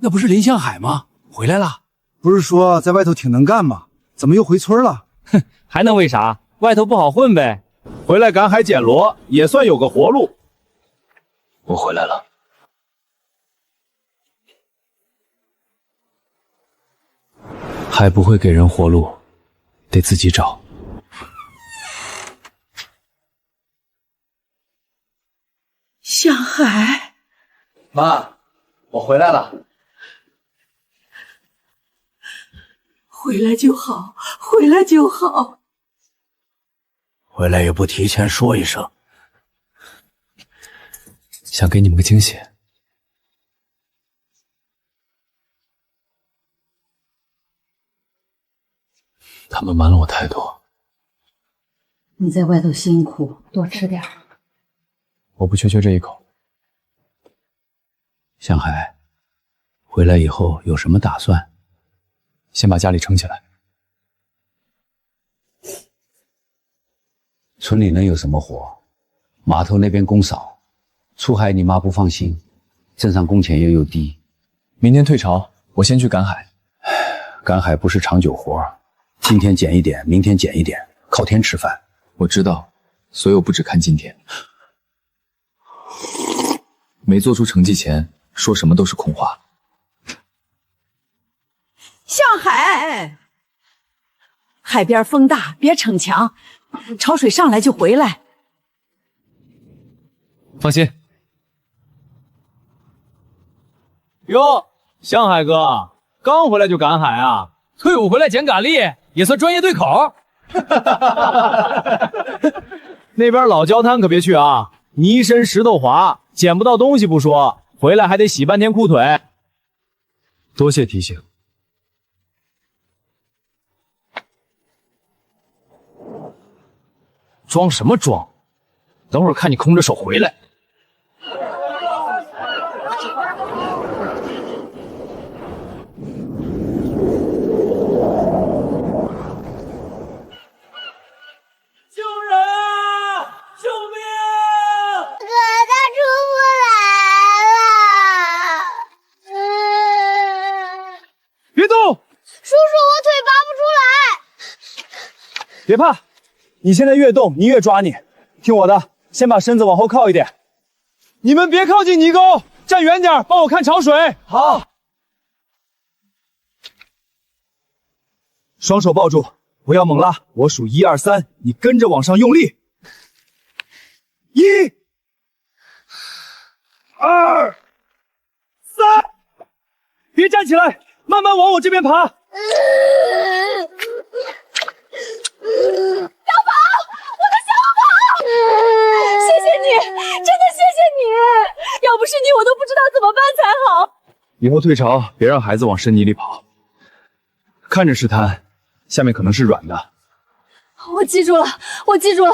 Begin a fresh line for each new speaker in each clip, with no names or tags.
那不是林向海吗？回来了？
不是说在外头挺能干吗？怎么又回村了？
哼，还能为啥？外头不好混呗。
回来赶海捡螺，也算有个活路。
我回来了。海不会给人活路，得自己找。
向海，
妈，我回来了。
回来就好，回来就好。
回来也不提前说一声，想给你们个惊喜。他们瞒了我太多。
你在外头辛苦，多吃点。
我不缺这一口。向海，回来以后有什么打算？先把家里撑起来。
村里能有什么活？码头那边工少，出海你妈不放心，镇上工钱又低。
明天退潮，我先去赶海。
赶海不是长久活，今天捡一点，明天捡一点，靠天吃饭。
我知道，所以我不只看今天。没做出成绩前，说什么都是空话。
向海，海边风大，别逞强，潮水上来就回来。
放心。哟，向海哥，刚回来就赶海啊？退伍回来捡蛤蜊也算专业对口。那边老礁滩可别去啊，泥深石头滑，捡不到东西不说，回来还得洗半天裤腿。
多谢提醒。
装什么装？等会儿看你空着手回来。救人啊！救命！
哥，他出不来了。
别动！
叔叔，我腿拔不出来。
别怕，你现在越动，你越抓你。听我的，先把身子往后靠一点。你们别靠近泥沟，站远点，帮我看潮水。好。双手抱住，不要猛拉，我数1、2、3，你跟着往上用力。1、2、3，别站起来，慢慢往我这边爬。
要跑！我的小跑！谢谢你，真的谢谢你！要不是你，我都不知道怎么办才好。
以后退潮别让孩子往深泥里跑，看着是滩，下面可能是软的。
我记住了，我记住了。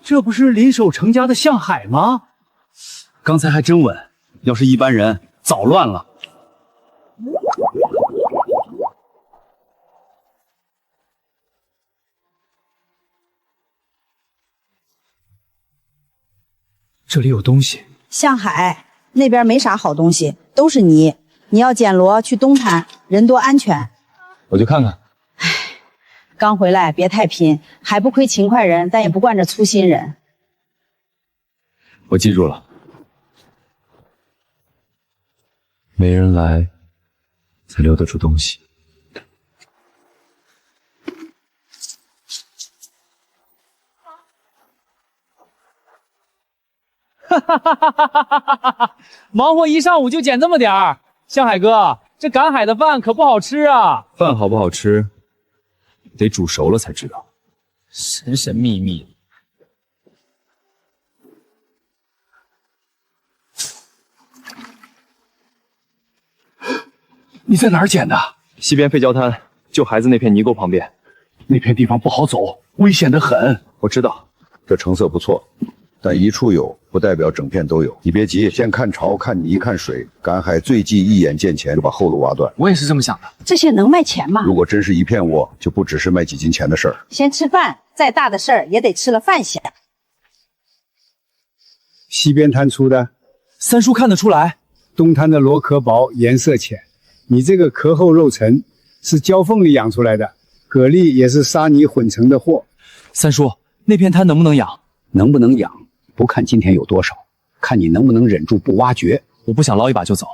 这不是临守成家的向海吗？刚才还真稳，要是一般人早乱了。这里有东西。
向海那边没啥好东西，都是泥。你要捡螺去东滩，人多安全。
我去看看。
刚回来别太拼，还不亏勤快人，但也不惯着粗心人。
我记住了。没人来，才留得住东西。
哈哈哈哈哈！忙活一上午就捡这么点儿，向海哥，这赶海的饭可不好吃啊！
饭好不好吃，得煮熟了才知道。
神神秘秘。
你在哪儿捡的？
西边废礁滩，救孩子那片泥沟旁边。
那片地方不好走，危险得很。
我知道，
这成色不错，但一处有不代表整片都有。你别急，先看潮、看泥、看水。赶海最忌一眼见钱就把后路挖断。
我也是这么想的。
这些能卖钱吗？
如果真是一片窝，就不只是卖几斤钱的事儿。
先吃饭，再大的事儿也得吃了饭先。
西边滩出的，
三叔看得出来。
东滩的螺壳薄，颜色浅，
你这个壳后肉沉，是胶缝里养出来的，蛤蜊也是沙泥混成的货。
三叔，那片滩能不能养？
能不能养，不看今天有多少，看你能不能忍住不挖掘。
我不想捞一把就走。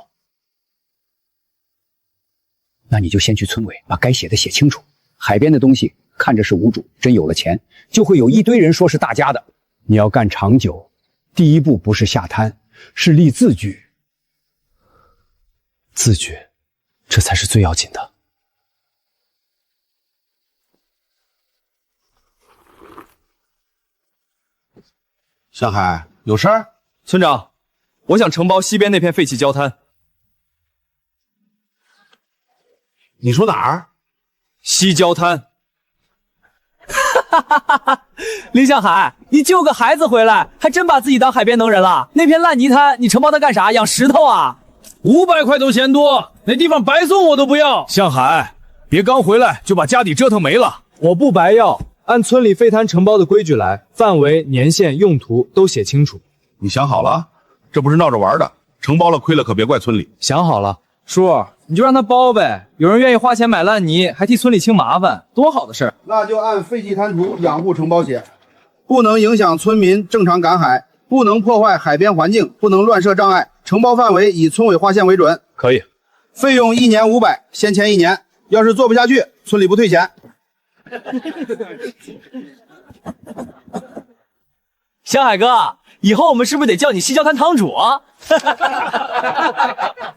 那你就先去村委把该写的写清楚。海边的东西看着是无主，真有了钱，就会有一堆人说是大家的。你要干长久，第一步不是下滩，是立字据。
字据，这才是最要紧的。
向海，有事儿？
村长，我想承包西边那片废弃礁滩。
你说哪儿？
西礁滩。
林向海，你救个孩子回来，还真把自己当海边能人了。那片烂泥滩，你承包它干啥？养石头啊
？500块都嫌多，那地方白送我都不要。向海，别刚回来就把家底折腾没了。我不白要，按村里废滩承包的规矩来，范围、年限、用途都写清楚。
你想好了？这不是闹着玩的，承包了亏了可别怪村里。
想好了，叔，你就让他包呗。有人愿意花钱买烂泥，还替村里清麻烦，多好的事儿。
那就按废弃滩图养护承包写，不能影响村民正常赶海，不能破坏海边环境，不能乱设障碍。承包范围以村委划线为准。
可以。
费用1年500，先签1年。要是做不下去，村里不退钱。
向海哥，以后我们是不是得叫你西郊滩堂主啊？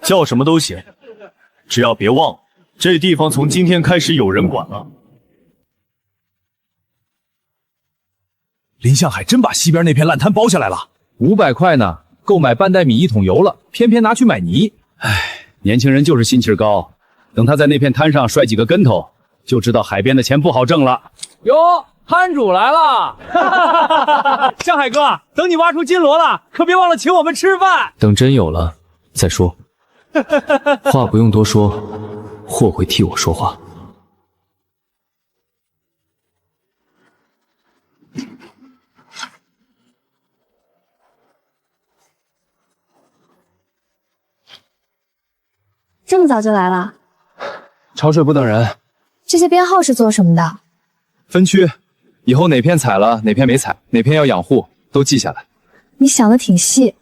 叫什么都行，只要别忘了，这地方从今天开始有人管了。林向海真把西边那片烂滩包下来了，500块呢，够买半袋米1桶油了，偏偏拿去买泥。唉，年轻人就是心气儿高，等他在那片滩上摔几个跟头，就知道海边的钱不好挣了。
哟，摊主来了！向海哥，等你挖出金螺了，可别忘了请我们吃饭。
等真有了再说，话不用多说，货会替我说话。
这么早就来了？
潮水不等人。
这些编号是做什么的？
分区，以后哪片采了，哪片没采，哪片要养护，都记下来。
你想的挺细。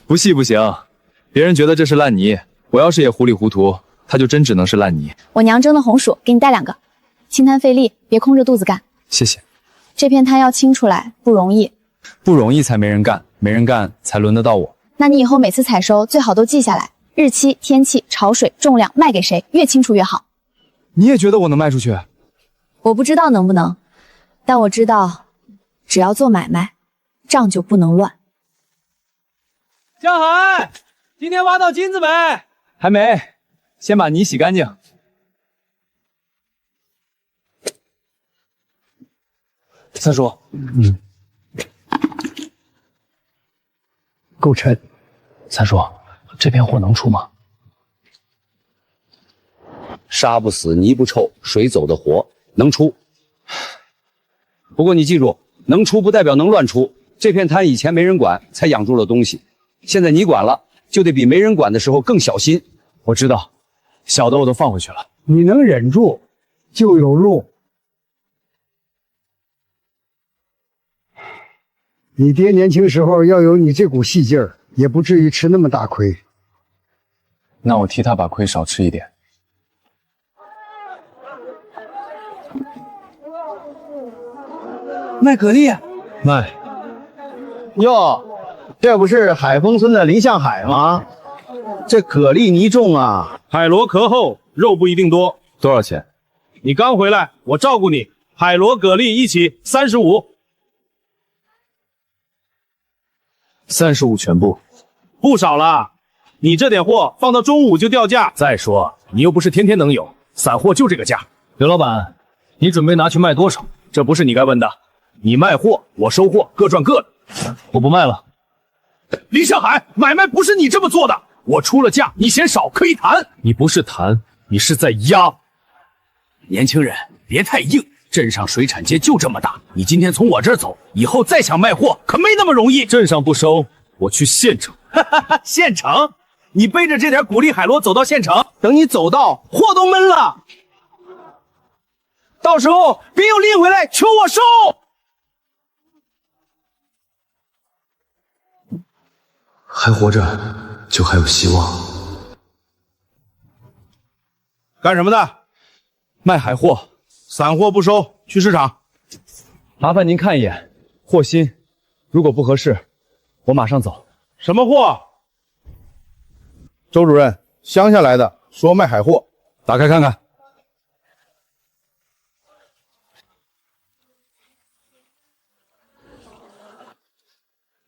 不细不行，别人觉得这是烂泥，我要是也糊里糊涂，它就真只能是烂泥。
我娘蒸的红薯，给你带2个。清滩费力，别空着肚子干。
谢谢。
这片滩要清出来不容易，
不容易才没人干，没人干才轮得到我。
那你以后每次采收最好都记下来，日期、天气、潮水、重量，卖给谁，越清楚越好。
你也觉得我能卖出去？
我不知道能不能，但我知道，只要做买卖，账就不能乱。
向海，今天挖到金子没？
还没，先把泥洗干净。三叔，
够沉。
三叔，这片货能出吗？
沙不死，泥不臭，水走得活，能出。不过你记住，能出不代表能乱出。这片滩以前没人管，才养住了东西。现在你管了，就得比没人管的时候更小心。
我知道，小的我都放回去了。
你能忍住，就有路。你爹年轻时候要有你这股细劲儿，也不至于吃那么大亏。
那我替他把亏少吃一点。
卖蛤蜊？
卖。
哟，这不是海丰村的林向海吗？这蛤蜊泥重啊，
海螺壳厚，肉不一定多。
多少钱？
你刚回来，我照顾你。海螺、蛤蜊一起35。
35全部，
不少了。你这点货放到中午就掉价。
再说你又不是天天能有，散货就这个价。刘老板，你准备拿去卖多少？这不是你该问的。你卖货，我收货，各赚各的。我不卖了。
林向海，买卖不是你这么做的。我出了价，你嫌少可以谈。
你不是谈，你是在压。
年轻人别太硬，镇上水产街就这么大，你今天从我这儿走，以后再想卖货可没那么容易。
镇上不收，我去县城。
县城，你背着这点鼓励海螺走到县城，等你走到货都闷了，到时候别又拎回来求我收。
还活着，就还有希望。
干什么的？
卖海货，
散货不收，去市场。
麻烦您看一眼，货新，如果不合适，我马上走。
什么货？周主任，乡下来的，说卖海货。
打开看看。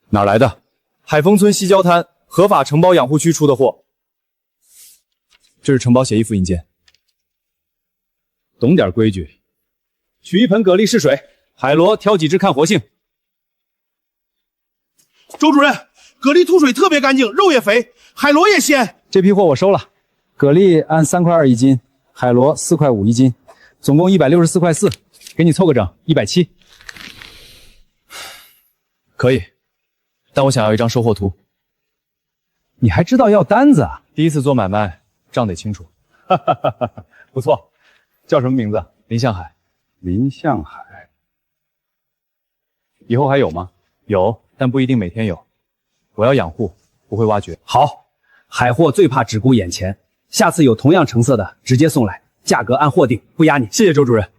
哪来的？海丰村西郊滩合法承包养护区出的货。这是承包协议复印件。懂点规矩。取一盆蛤蜊试水，海螺挑几只看活性。
周主任，蛤蜊吐水特别干净，肉也肥，海螺也鲜。
这批货我收了，蛤蜊按3块2一斤，海螺4块5一斤，总共164块4，给你凑个整，170。可以，但我想要一张收货图。你还知道要单子啊？第一次做买卖，账得清楚。哈哈哈哈，不错，叫什么名字？林向海。林向海。以后还有吗？有，但不一定每天有。我要养护，不会挖掘。
好，海货最怕只顾眼前，下次有同样成色的直接送来，价格按货定，不压你。
谢谢周主任。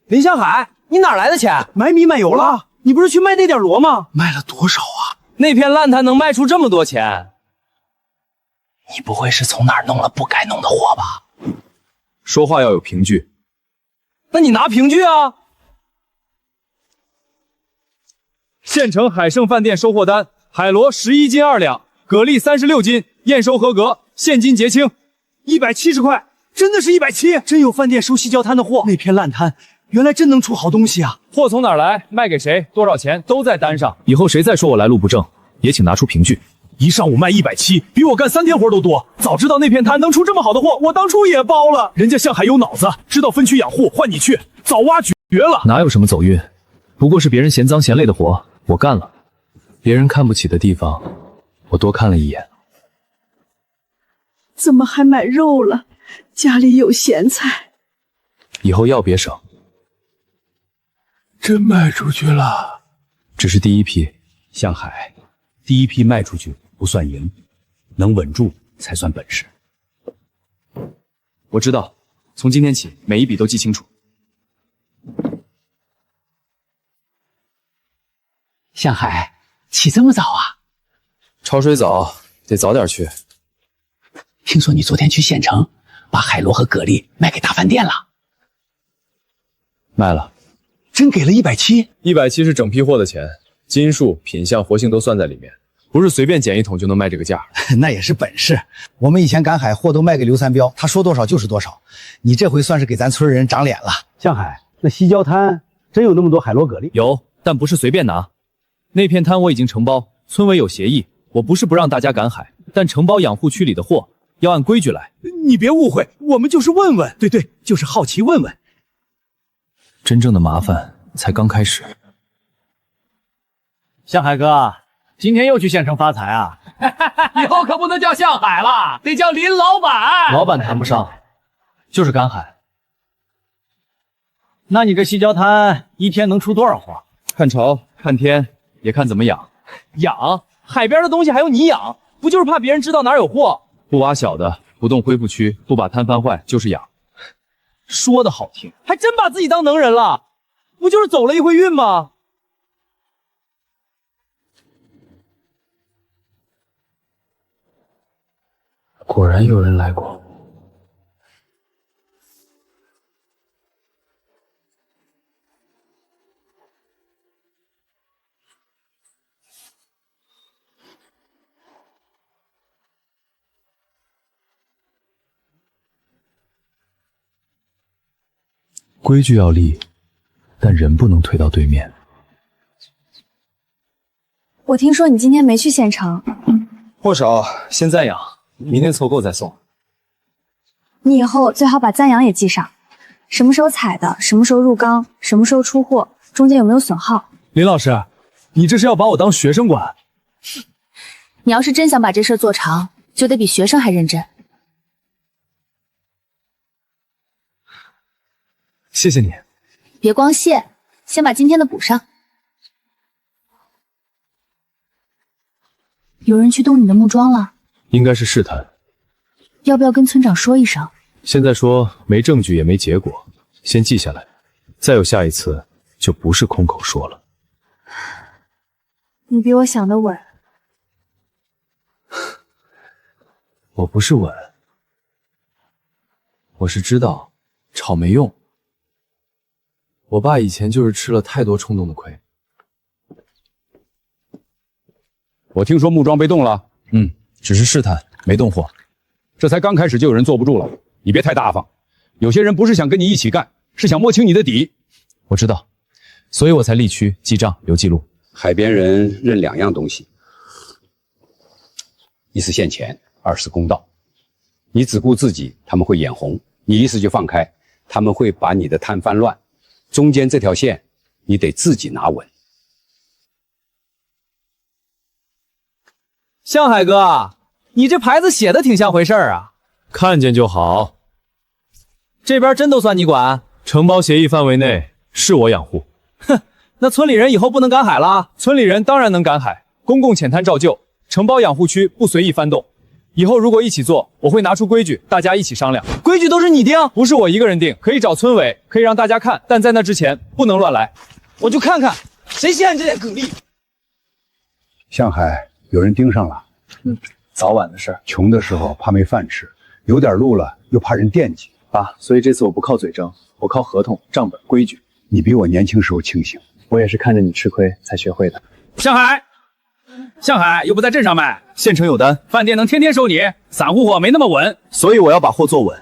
林向海，你哪来的钱？买米买油了？你不是去卖那点螺吗？
卖了多少啊？
那片烂摊能卖出这么多钱？
你不会是从哪儿弄了不该弄的货吧？
说话要有凭据。
那你拿凭据啊！
县城海盛饭店收货单：海螺11斤2两，蛤蜊36斤，验收合格，现金结清
，170块，真的是170，真有饭店收西郊滩的货。那片烂摊原来真能出好东西啊！
货从哪儿来，卖给谁，多少钱都在单上。以后谁再说我来路不正，也请拿出凭据。
一上午卖170，比我干3天活都多。早知道那片摊能出这么好的货，我当初也包了。人家向海有脑子，知道分区养护，换你去，早挖掘了。
哪有什么走运，不过是别人嫌脏嫌累的活，我干了。别人看不起的地方，我多看了一眼。
怎么还买肉了？家里有咸菜。
以后药别省。
真卖出去了？
只是第一批。
向海，第一批卖出去不算赢，能稳住才算本事。
我知道，从今天起每一笔都记清楚。
向海，起这么早啊？
潮水早，得早点去。
听说你昨天去县城，把海螺和蛤蜊卖给大饭店了。
卖了。
真给了170？170
是整批货的钱，斤数、品相、活性都算在里面，不是随便捡一桶就能卖这个价。
那也是本事。我们以前赶海货都卖给刘三彪，他说多少就是多少。你这回算是给咱村人长脸了。向海，那西郊滩真有那么多海螺蛤蜊？
有，但不是随便拿。那片滩我已经承包，村委有协议，我不是不让大家赶海，但承包养护区里的货要按规矩来。
你别误会，我们就是问问，对，就是好奇问问。
真正的麻烦才刚开始。
向海哥，今天又去县城发财啊？
以后可不能叫向海了，得叫林老板。
老板谈不上，就是赶海。
那你这西郊滩一天能出多少货？
看潮，看天，也看怎么养。
养海边的东西还用你养？不就是怕别人知道哪儿有货？
不挖小的，不动恢复区，不把滩翻坏，就是养。
说的好听，还真把自己当能人了，不就是走了一回运吗？
果然有人来过。规矩要立，但人不能推到对面。
我听说你今天没去县城，
货少，先暂养，明天凑够再送。
你以后最好把暂养也记上，什么时候采的，什么时候入缸，什么时候出货，中间有没有损耗。
林老师，你这是要把我当学生管？
你要是真想把这事做成，就得比学生还认真。
谢谢你。
别光谢，先把今天的补上。有人去动你的木桩了，
应该是试探。
要不要跟村长说一声？
现在说没证据也没结果，先记下来，再有下一次就不是空口说了。
你比我想的稳。
我不是稳，我是知道吵没用。我爸以前就是吃了太多冲动的亏。
我听说木桩被动了，
只是试探，没动货。
这才刚开始就有人坐不住了，你别太大方。有些人不是想跟你一起干，是想摸清你的底。
我知道，所以我才立区记账留记录。
海边人认2样东西，一是现钱，二是公道。你只顾自己，他们会眼红；你一时就放开，他们会把你的摊翻乱。中间这条线，你得自己拿稳。
向海哥，你这牌子写的挺像回事儿啊。
看见就好。
这边真都算你管？
承包协议范围内是我养护。
哼，那村里人以后不能赶海了？
村里人当然能赶海，公共浅滩照旧，承包养护区不随意翻动。以后如果一起做，我会拿出规矩，大家一起商量。
规矩都是你定？
不是我一个人定，可以找村委，可以让大家看，但在那之前不能乱来。
我就看看谁稀罕这点蛤蜊。
向海，有人盯上了。
早晚的事儿。
穷的时候怕没饭吃，有点路了又怕人惦记。
爸，所以这次我不靠嘴争，我靠合同、账本、规矩。
你比我年轻时候清醒。
我也是看着你吃亏才学会的。
向海又不在镇上卖，
县城有单，
饭店能天天收你，散户货没那么稳，
所以我要把货做稳。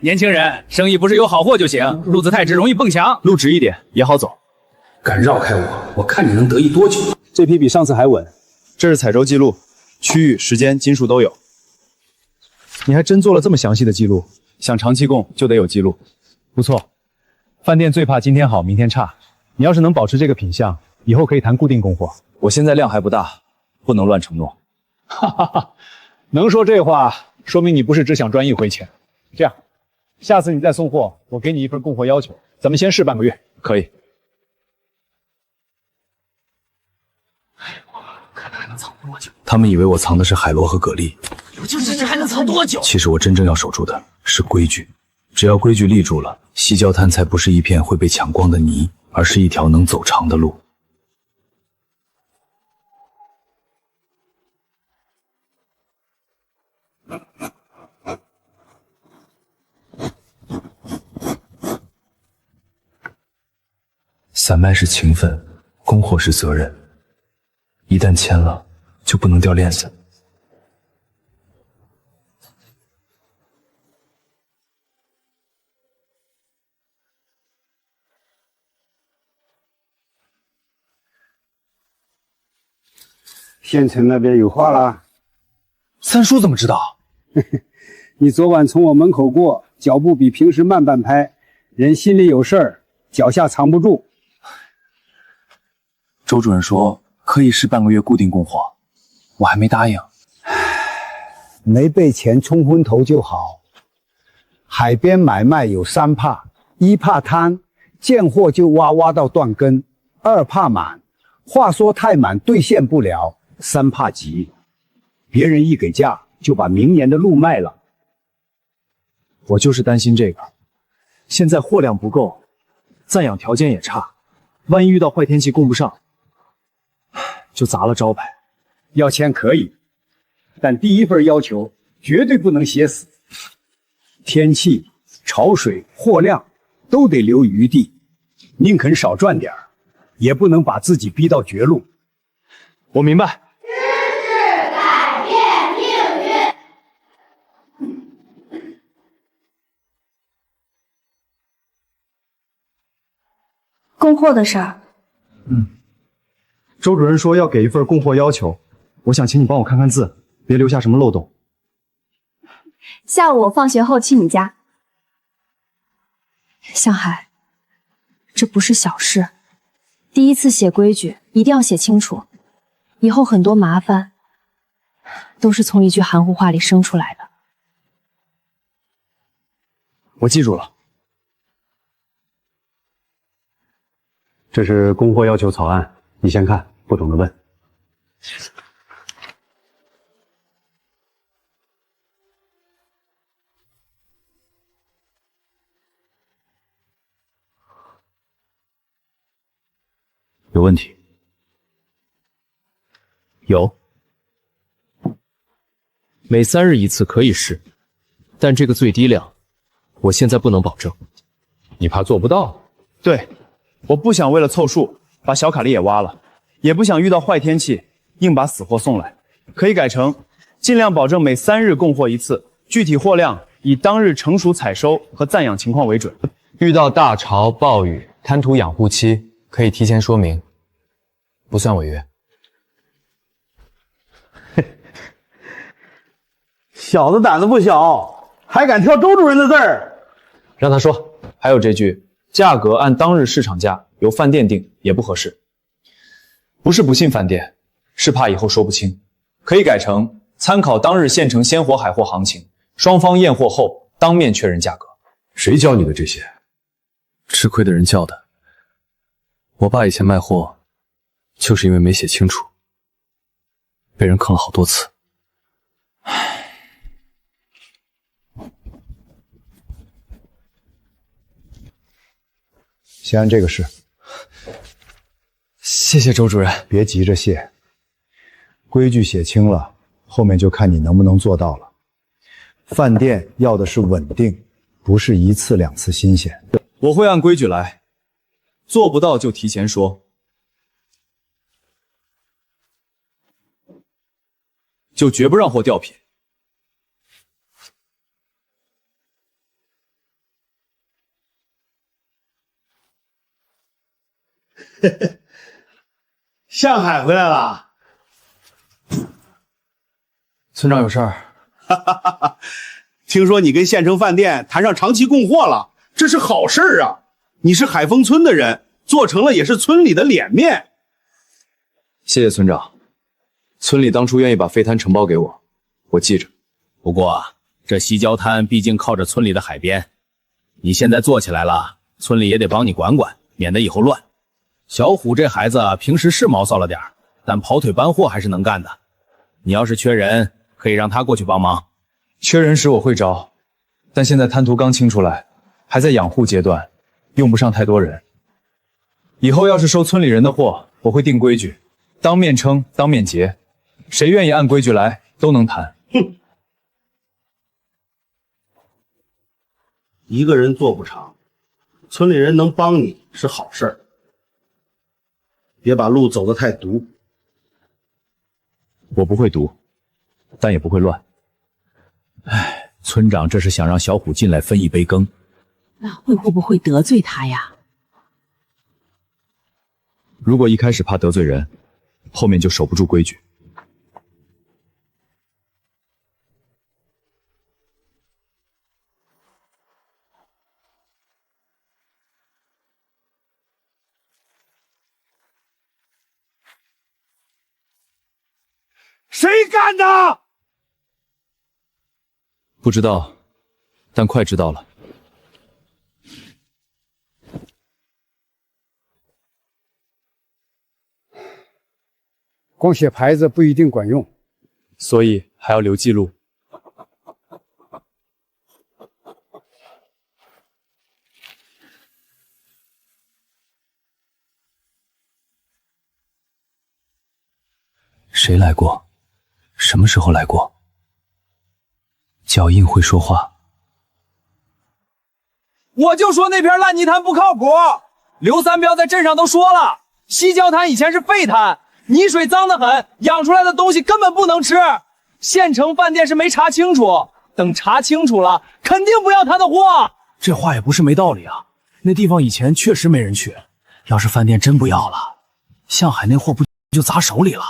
年轻人，生意不是有好货就行，路子太直容易蹦墙，
路直一点也好走。
敢绕开我，我看你能得意多久。
这批比上次还稳，这是采收记录，区域、时间、斤数都有。你还真做了这么详细的记录，想长期供就得有记录。不错，饭店最怕今天好明天差，你要是能保持这个品相，以后可以谈固定供货。我现在量还不大，不能乱承诺。
哈哈哈，能说这话，说明你不是只想赚一回钱。这样，下次你再送货，我给你一份供货要求，咱们先试半个月。
可以。
看还能藏多久？
他们以为我藏的是海螺和蛤蜊，
我就是这还能藏多久？
其实我真正要守住的是规矩。只要规矩立住了，西郊滩才不是一片会被抢光的泥，而是一条能走长的路。散卖是情分，供货是责任。一旦签了，就不能掉链子。
县城那边有话啦。
三叔怎么知道？
你昨晚从我门口过，脚步比平时慢半拍，人心里有事儿，脚下藏不住。
周主任说可以试半个月固定供货，我还没答应。
没被钱冲昏头就好。海边买卖有3怕：一怕贪，见货就挖到断根；二怕满，话说太满兑现不了；三怕急，别人一给价就把明年的路卖了。
我就是担心这个，现在货量不够，暂养条件也差，万一遇到坏天气供不上，就砸了招牌。
要签可以，但第一份要求绝对不能写死，天气、潮水、货量都得留余地，宁肯少赚点儿，也不能把自己逼到绝路。
我明白。
改变命运。供货的事儿，
周主任说要给一份供货要求，我想请你帮我看看字，别留下什么漏洞。
下午我放学后去你家。向海，这不是小事，第一次写规矩一定要写清楚，以后很多麻烦都是从一句含糊话里生出来的。
我记住了。
这是供货要求草案，你先看，不懂的问。
有问题？有。每3日一次可以试，但这个最低量，我现在不能保证。
你怕做不到？
对，我不想为了凑数把小卡利也挖了，也不想遇到坏天气硬把死货送来，可以改成尽量保证每3日供货一次，具体货量以当日成熟采收和暂养情况为准。
遇到大潮、暴雨、滩涂养护期，可以提前说明，不算违约。
小子胆子不小，还敢挑周主任的字儿。
让他说。
还有这句，价格按当日市场价，由饭店定也不合适。不是不信饭店，是怕以后说不清，可以改成参考当日县城鲜活海货行情，双方验货后当面确认价格。
谁教你的这些？
吃亏的人教的。我爸以前卖货，就是因为没写清楚，被人坑了好多次。
先按这个试。
谢谢周主任。
别急着谢，规矩写清了，后面就看你能不能做到了。饭店要的是稳定，不是1次2次新鲜。
我会按规矩来，做不到就提前说，就绝不让货掉品。
向海回来了，
村长有事儿。
听说你跟县城饭店谈上长期供货了，这是好事儿啊！你是海丰村的人，做成了也是村里的脸面。
谢谢村长，村里当初愿意把废滩承包给我，我记着。
不过这西郊滩毕竟靠着村里的海边，你现在做起来了，村里也得帮你管管，免得以后乱。小虎这孩子平时是毛骚了点，但跑腿搬货还是能干的。你要是缺人，可以让他过去帮忙。
缺人时我会招，但现在滩涂刚清出来，还在养护阶段，用不上太多人。以后要是收村里人的货，我会定规矩，当面称，当面结，谁愿意按规矩来，都能谈。
哼，一个人做不长，村里人能帮你是好事儿。别把路走得太毒。
我不会毒，但也不会乱。哎，村长这是想让小虎进来分一杯羹。
那会不会得罪他呀？
如果一开始怕得罪人，后面就守不住规矩。
谁干的？
不知道，但快知道了。
光写牌子不一定管用，
所以还要留记录。
谁来过？什么时候来过？脚印会说话。
我就说那片烂泥滩不靠谱。刘三彪在镇上都说了，西郊滩以前是废滩，泥水脏得很，养出来的东西根本不能吃。县城饭店是没查清楚，等查清楚了，肯定不要他的货。
这话也不是没道理啊，那地方以前确实没人去，要是饭店真不要了，向海那货不就砸手里了？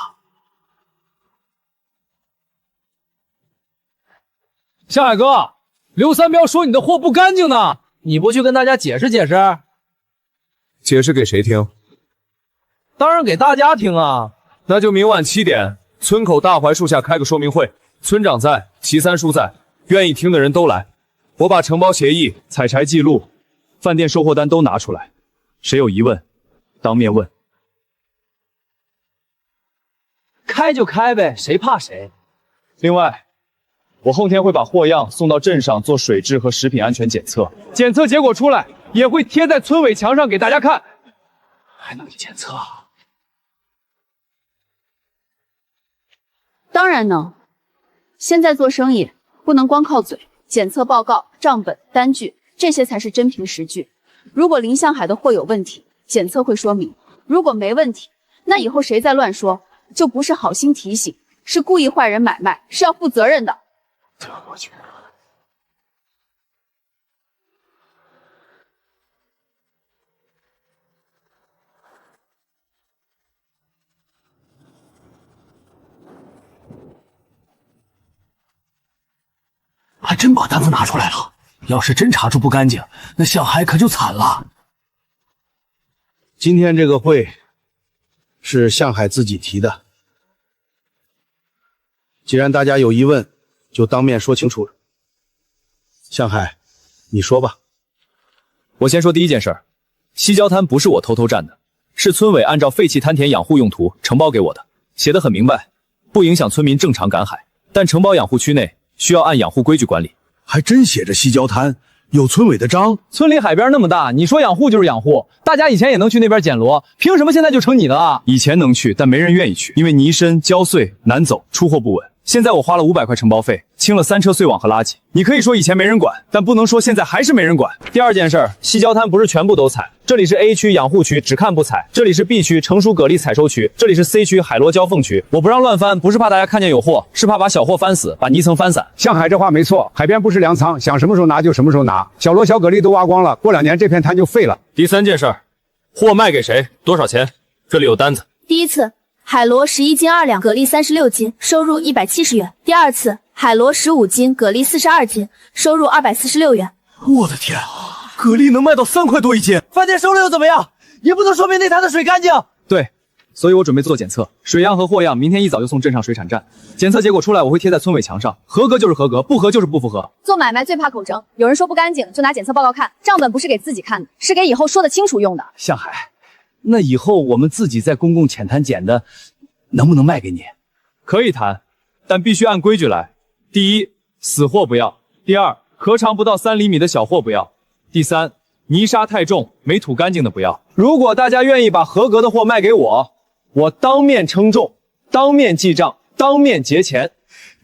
向海哥，刘三彪说你的货不干净呢，你不去跟大家解释解释？
解释给谁听？
当然给大家听啊。
那就明晚7点村口大槐树下开个说明会，村长在，齐三叔在，愿意听的人都来。我把承包协议、采柴记录、饭店收货单都拿出来，谁有疑问，当面问。
开就开呗，谁怕谁？
另外，我后天会把货样送到镇上做水质和食品安全检测，检测结果出来也会贴在村委墙上给大家看。
还能检测啊？
当然能。现在做生意不能光靠嘴，检测报告、账本、单据，这些才是真凭实据。如果林向海的货有问题，检测会说明；如果没问题，那以后谁再乱说，就不是好心提醒，是故意坏人买卖，是要负责任的。
我去。
还真把单子拿出来了，要是真查出不干净，那向海可就惨了。
今天这个会是向海自己提的，既然大家有疑问，就当面说清楚。向海，你说吧。
我先说第一件事儿，西郊滩不是我偷偷占的，是村委按照废弃滩田养护用途承包给我的，写得很明白，不影响村民正常赶海，但承包养护区内需要按养护规矩管理。
还真写着西郊滩，有村委的章。
村里海边那么大，你说养护就是养护，大家以前也能去那边捡螺，凭什么现在就成你的了？
以前能去，但没人愿意去，因为泥深、胶碎、难走，出货不稳。现在我花了500块承包费，清了3车碎网和垃圾。你可以说以前没人管，但不能说现在还是没人管。第二件事，西郊滩不是全部都采，这里是 A 区养护区，只看不采；这里是 B 区成熟蛤蜊采收区，这里是 C 区海螺交缝区。我不让乱翻，不是怕大家看见有货，是怕把小货翻死，把泥层翻散。
向海这话没错，海边不是粮仓，想什么时候拿就什么时候拿。小螺、小蛤蜊都挖光了，过2年这片滩就废了。
第三件事，货卖给谁，多少钱？这里有单子。
第一次，海螺11斤2两，蛤蜊36斤，收入170元。第二次，海螺15斤，蛤蜊42斤，收入246元。
我的天，蛤蜊能卖到3块多一斤，
饭店收了又怎么样？也不能说明那滩的水干净。
对，所以我准备做检测，水样和货样明天一早就送镇上水产站，检测结果出来我会贴在村委墙上，合格就是合格，不合就是不符合。
做买卖最怕口争，有人说不干净就拿检测报告看，账本不是给自己看的，是给以后说得清楚用的。
向海，那以后我们自己在公共浅滩捡的，能不能卖给你？
可以谈，但必须按规矩来。第一，死货不要；第二，壳长不到3厘米的小货不要；第三，泥沙太重没吐干净的不要。
如果大家愿意把合格的货卖给我，我当面称重，当面记账，当面结钱。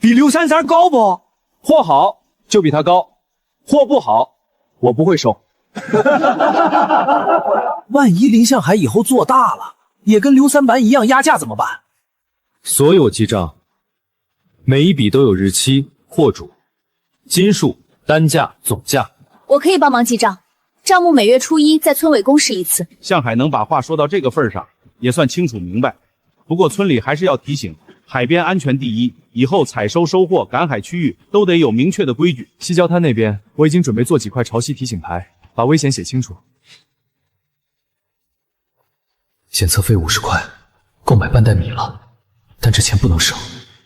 比刘三三高不？
货好就比他高，货不好我不会收。
万一林向海以后做大了，也跟刘三板一样压价怎么办？
所有记账，每一笔都有日期、货主、斤数、单价、总价。
我可以帮忙记账，账目每月初1在村委公示一次。
向海能把话说到这个份上，也算清楚明白。不过村里还是要提醒，海边安全第一，以后采收、收货、赶海区域都得有明确的规矩。
西郊滩那边，我已经准备做几块潮汐提醒牌，把危险写清楚。
检测费50块，购买半袋米了，但这钱不能省。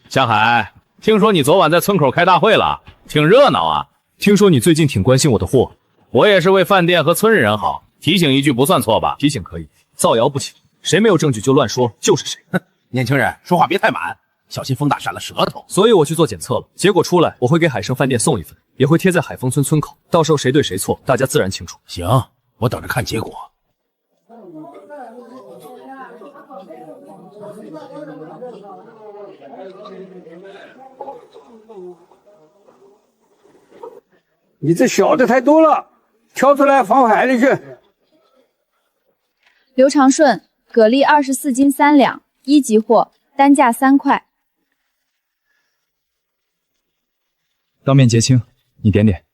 向海，听说你昨晚在村口开大会了，挺热闹啊。听说你最近挺关心我的货，
我也是为饭店和村人好，提醒一句不算错吧？
提醒可以，造谣不行。谁没有证据就乱说，就是谁。
哼，年轻人说话别太满，小心风大闪了舌头。
所以我去做检测了，结果出来我会给海盛饭店送一份，也会贴在海丰村村口，到时候谁对谁错，大家自然清楚。
行，我等着看结果。
你这小的太多了，挑出来放海里去。
刘长顺，蛤蜊24斤3两，1级货，单价3块。
当面结清，你点点。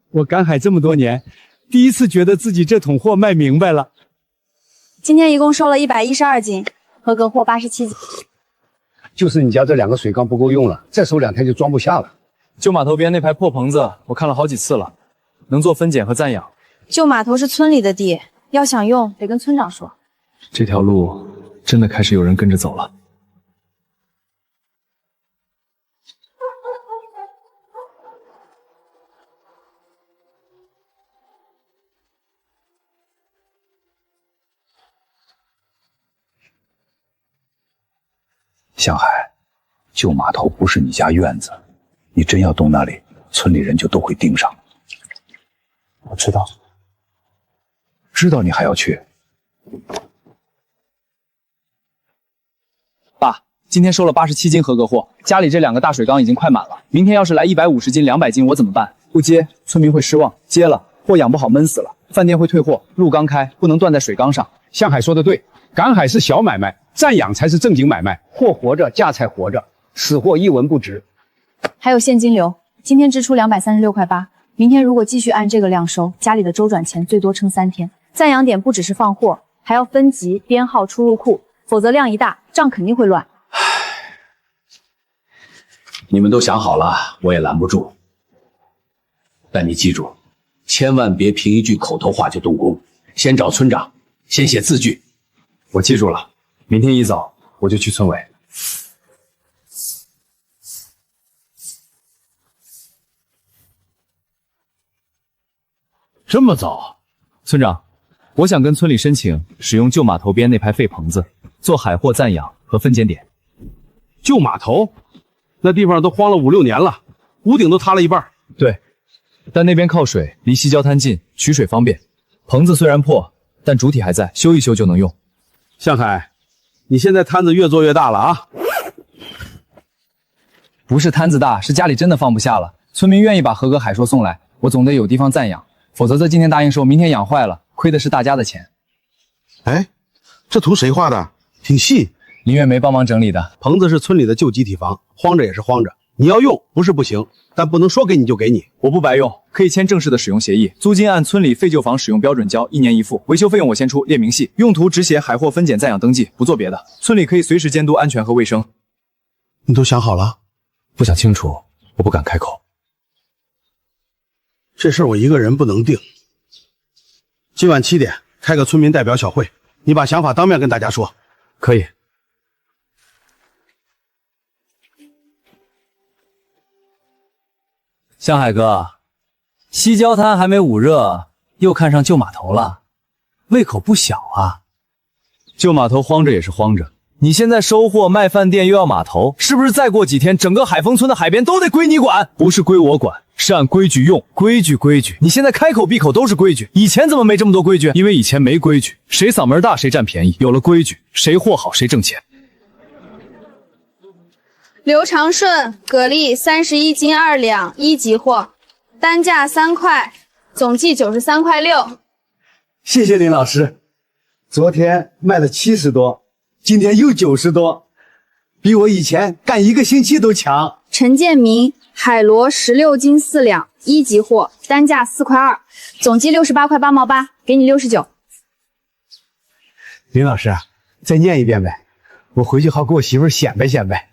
我赶海这么多年，第一次觉得自己这桶货卖明白了。
今天一共收了112斤，合格货87斤。
就是你家这2个水缸不够用了，再收2天就装不下了。
旧码头边那排破棚子，我看了好几次了，能做分拣和暂养。
旧码头是村里的地，要想用得跟村长说。
这条路真的开始有人跟着走了。向海，旧码头不是你家院子，你真要动那里，村里人就都会盯上。
我知道，
知道你还要去？
爸，今天收了87斤合格货，家里这2个大水缸已经快满了。明天要是来150斤、200斤，我怎么办？不接，村民会失望；接了，货养不好闷死了，饭店会退货。入缸开，不能断在水缸上。
向海说的对，赶海是小买卖，暂养才是正经买卖。货活着，价才活着，死货一文不值。
还有现金流，今天支出236.8块，明天如果继续按这个量收，家里的周转钱最多撑3天。暂养点不只是放货，还要分级编号出入库，否则量一大，账肯定会乱。
你们都想好了，我也拦不住。但你记住，千万别凭一句口头话就动工，先找村长，先写字据。
我记住了，明天一早我就去村委。
这么早？
村长，我想跟村里申请使用旧码头边那排废棚子做海货暂养和分拣点。
旧码头，那地方都荒了5、6年了，屋顶都塌了一半。
对，但那边靠水，离西郊滩近，取水方便。棚子虽然破，但主体还在，修一修就能用。
向海，你现在摊子越做越大了啊！
不是摊子大，是家里真的放不下了。村民愿意把合格海硕送来，我总得有地方暂养，否则在今天答应收，明天养坏了，亏的是大家的钱。
哎，这图谁画的？挺细。
林月梅帮忙整理的。
棚子是村里的旧集体房，荒着也是荒着。你要用不是不行，但不能说给你就给你。
我不白用，可以签正式的使用协议，租金按村里废旧房使用标准交，1年1付，维修费用我先出，列明细，用途只写海货分拣暂养登记，不做别的。村里可以随时监督安全和卫生。
你都想好了？
不想清楚，我不敢开口。
这事我一个人不能定。今晚7点开个村民代表小会，你把想法当面跟大家说。
可以。向海哥，西郊滩还没捂热，又看上旧码头了，胃口不小啊。旧码头荒着也是荒着，你现在收货卖饭店又要码头，是不是再过几天整个海丰村的海边都得归你管？不是归我管，是按规矩用，规矩规矩。你现在开口闭口都是规矩，以前怎么没这么多规矩？因为以前没规矩，谁嗓门大谁占便宜，有了规矩，谁货好谁挣钱。
刘长顺蛤蜊31斤2两，1级货，单价3块，总计93.6块。
谢谢林老师，昨天卖了70多，今天又90多，比我以前干1个星期都强。
陈建明海螺16斤4两，1级货，单价4.2块，总计68.8毛8，给你69。
林老师，再念一遍呗，我回去好给我媳妇显摆显摆。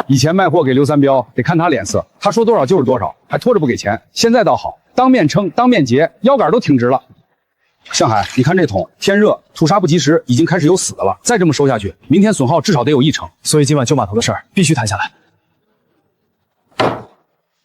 以前卖货给刘三彪得看他脸色，他说多少就是多少，还拖着不给钱。现在倒好，当面称，当面结，腰杆都挺直了。向海，你看这桶，天热，吐沙不及时，已经开始有死的了。再这么收下去，明天损耗至少得有1成。
所以今晚旧码头的事儿必须谈下来。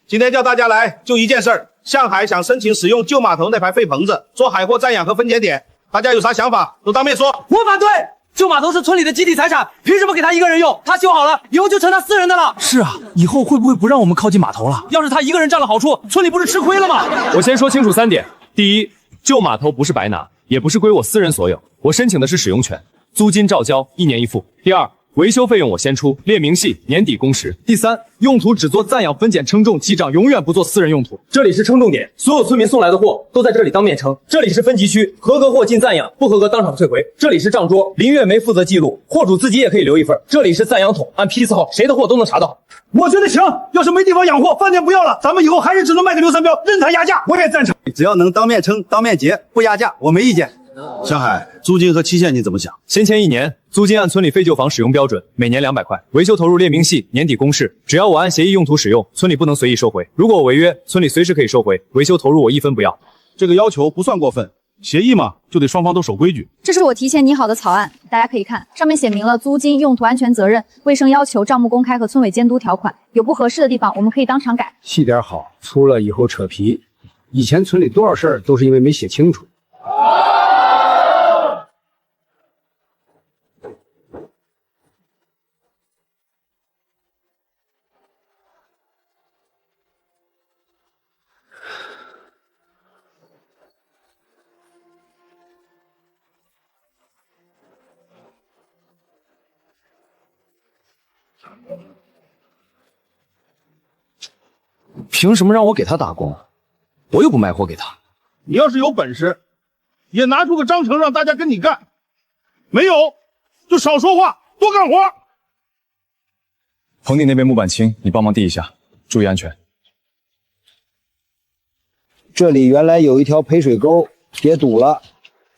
今天叫大家来就一件事儿，向海想申请使用旧码头那排废棚子做海货暂养和分拣点，大家有啥想法都当面说。
我反对。旧码头是村里的集体财产，凭什么给他一个人用？他修好了，以后就成他私人的了。是啊，以后会不会不让我们靠近码头了？要是他一个人占了好处，村里不是吃亏了吗？
我先说清楚3点：第一，旧码头不是白拿，也不是归我私人所有，我申请的是使用权，租金照交，1年1付。第二，维修费用我先出，列明细，年底工时。
第三，用途只做暂养分拣称重记账，永远不做私人用途。这里是称重点，所有村民送来的货都在这里当面称。这里是分级区，合格货进暂养，不合格当场退回。这里是账桌，林月梅负责记录，货主自己也可以留一份。这里是暂养桶，按批次号，谁的货都能查到。
我觉得行，要是没地方养货，饭店不要了，咱们以后还是只能卖给刘三彪，任他压价。我也赞成，
只要能当面称、当面结，不压价，我没意见。
向海，租金和期限你怎么想？
先签1年，租金按村里废旧房使用标准，每年200块，维修投入列明细，年底公示。只要我按协议用途使用，村里不能随意收回。如果我违约，村里随时可以收回，维修投入我1分不要。
这个要求不算过分，协议嘛，就得双方都守规矩。
这是我提前拟好的草案，大家可以看，上面写明了租金、用途、安全责任、卫生要求、账目公开和村委监督条款。有不合适的地方，我们可以当场改。
细点好，出了以后扯皮。以前村里多少事儿都是因为没写清楚。
凭什么让我给他打工？我又不卖货给他。
你要是有本事，也拿出个章程让大家跟你干。没有，就少说话，多干活。
棚顶那边木板轻，你帮忙递一下，注意安全。
这里原来有一条配水沟，别堵了。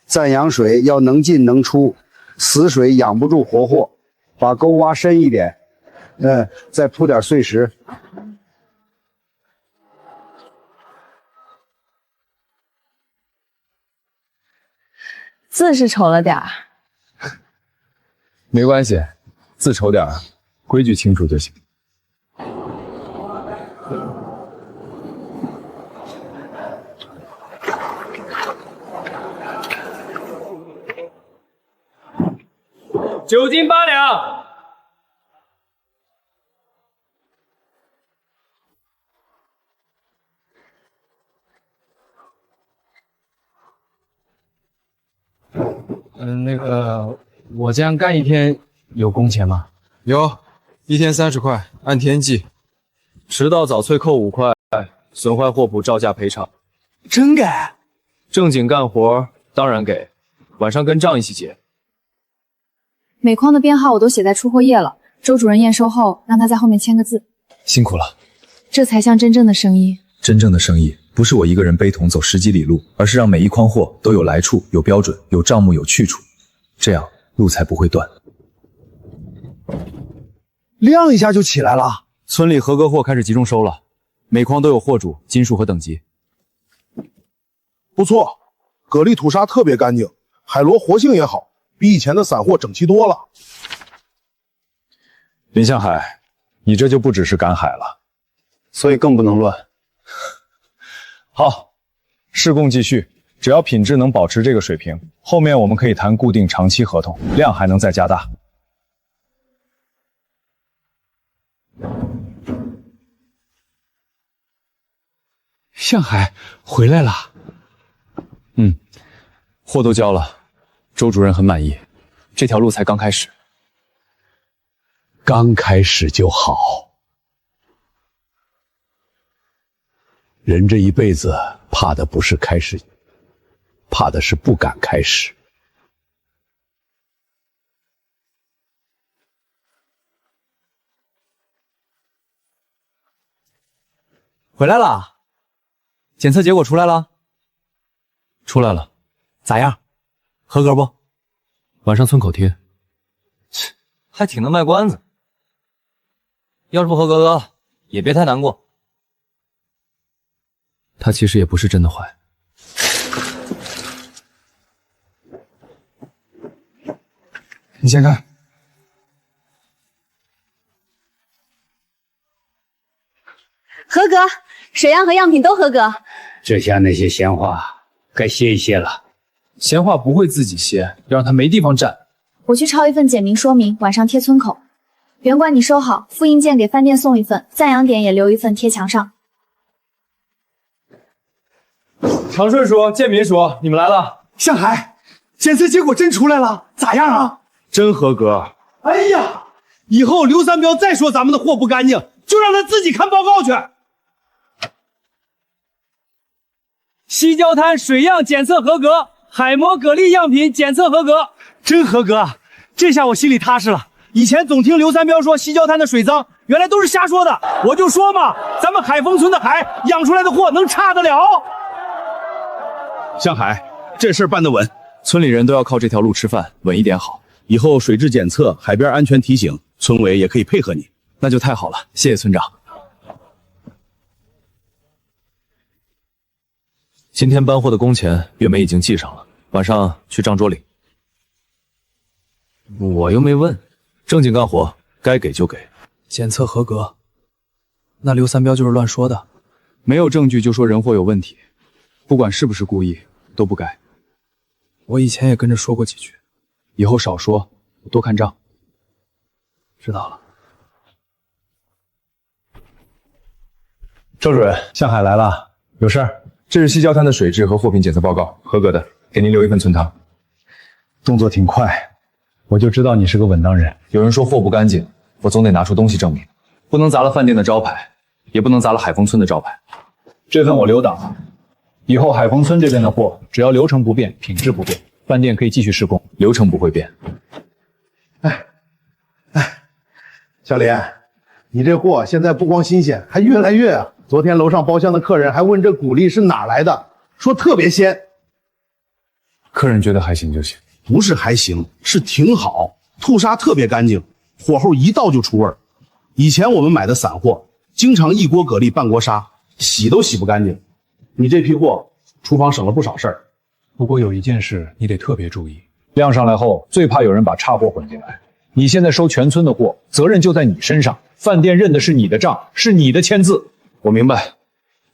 暂养水要能进能出，死水养不住活货，把沟挖深一点。再铺点碎石。
字是丑了点儿，
没关系，字丑点儿，规矩清楚就行。
9斤8两。
我这样干一天有工钱吗？
有，1天30块，按天计。迟到早退扣5块，损坏货补照价赔偿。
真给？
正经干活当然给，晚上跟账一起结。
每筐的编号我都写在出货页了，周主任验收后让他在后面签个字。
辛苦了，
这才像真正的生意。
真正的生意不是我一个人背桶走10几里路，而是让每一筐货都有来处、有标准、有账目、有去处，这样路才不会断。
亮一下就起来了。
村里合格货开始集中收了，每筐都有货主、斤数和等级。
不错，蛤蜊吐沙特别干净，海螺活性也好，比以前的散货整齐多了。
林向海，你这就不只是赶海了，所以更不能乱。好，试供继续，只要品质能保持这个水平，后面我们可以谈固定长期合同，量还能再加大。
向海回来了。
货都交了，周主任很满意，这条路才刚开始。
刚开始就好。人这一辈子怕的不是开始，怕的是不敢开始。
回来了，检测结果出来了。
出来了，
咋样？合格不？
晚上村口贴。
还挺能卖关子。要是不合格，也别太难过。
他其实也不是真的坏。
你先看。
合格，水样和样品都合格。
这下那些闲话该歇一歇了。
闲话不会自己歇，要让他没地方站。
我去抄一份简明说明，晚上贴村口。员管你收好，复印件给饭店送一份，赞扬点也留一份贴墙上。
长顺叔、建民叔，你们来了。
向海，检测结果真出来了，咋样啊？
真合格。
哎呀，以后刘三彪再说咱们的货不干净，就让他自己看报告去。
西郊滩水样检测合格，海螺蛤蜊样品检测合格，
真合格！这下我心里踏实了。以前总听刘三彪说西郊滩的水脏，原来都是瞎说的。我就说嘛，咱们海丰村的海养出来的货能差得了？
向海，这事儿办得稳，
村里人都要靠这条路吃饭，稳一点好。
以后水质检测、海边安全提醒，村委也可以配合你。
那就太好了，谢谢村长。今天搬货的工钱月梅已经记上了，晚上去账桌领。我又没问，正经干活，该给就给。
检测合格，那刘三彪就是乱说的，
没有证据就说人货有问题，不管是不是故意，都不该。
我以前也跟着说过几句，
以后少说，多看账。
知道了。
周主任，向海来了，有事儿？这是西郊滩的水质和货品检测报告，合格的，给您留一份存档。
动作挺快，我就知道你是个稳当人。
有人说货不干净，
我总得拿出东西证明，不能砸了饭店的招牌，也不能砸了海丰村的招牌。这份我留档，以后海丰村这边的货，只要流程不变，品质不变，饭店可以继续施工，流程不会变。
小李，你这货现在不光新鲜，还越来越啊！昨天楼上包厢的客人还问这骨粒是哪来的，说特别鲜。
客人觉得还行就行，
不是还行，是挺好，吐沙特别干净，火候一到就出味儿。以前我们买的散货，经常一锅蛤蜊半锅沙，洗都洗不干净。你这批货，厨房省了不少事儿。
不过有一件事你得特别注意，量上来后最怕有人把差货混进来。你现在收全村的货，责任就在你身上，饭店认的是你的账，是你的签字。
我明白，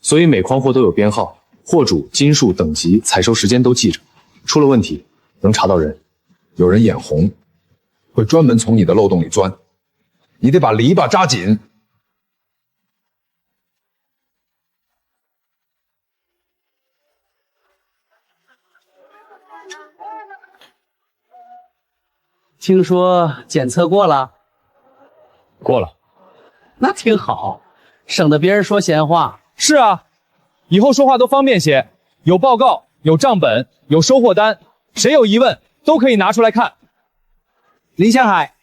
所以每筐货都有编号，货主、斤数、等级、采收时间都记着，出了问题能查到人。
有人眼红，会专门从你的漏洞里钻，你得把篱笆扎紧。
听说检测过了？
过了。
那挺好，省得别人说闲话。
是啊，以后说话都方便些，有报告，有账本，有收货单，谁有疑问都可以拿出来看。
林向海，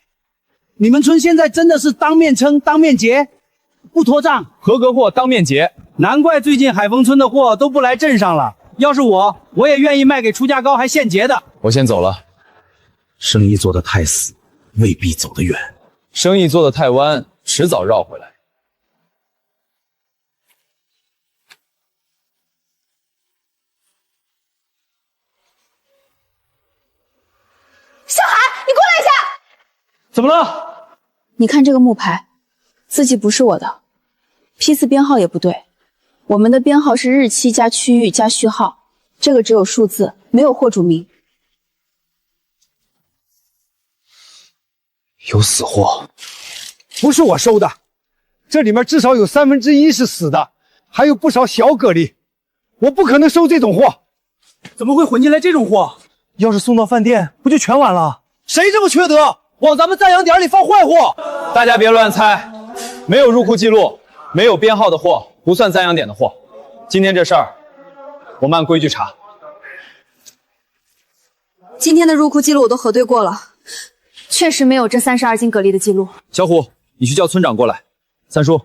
你们村现在真的是当面称当面结，不拖账，
合格货当面结。
难怪最近海丰村的货都不来镇上了。要是我也愿意卖给出价高还现结的。
我先走了。
生意做得太死，未必走得远；
生意做得太弯，迟早绕回来。
向海，你过来一下！
怎么了？
你看这个木牌，字迹不是我的，批次编号也不对。我们的编号是日期加区域加序号，这个只有数字，没有货主名。
有死货，不是我收的，这里面至少有1/3是死的，还有不少小蛤蜊，我不可能收这种货。
怎么会混进来这种货？要是送到饭店，不就全完了？谁这么缺德，往咱们赞扬点里放坏货？
大家别乱猜，没有入库记录、没有编号的货不算赞扬点的货。今天这事儿，我们按规矩查。
今天的入库记录我都核对过了。确实没有这32斤蛤蜊的记录。
小虎，你去叫村长过来。三叔，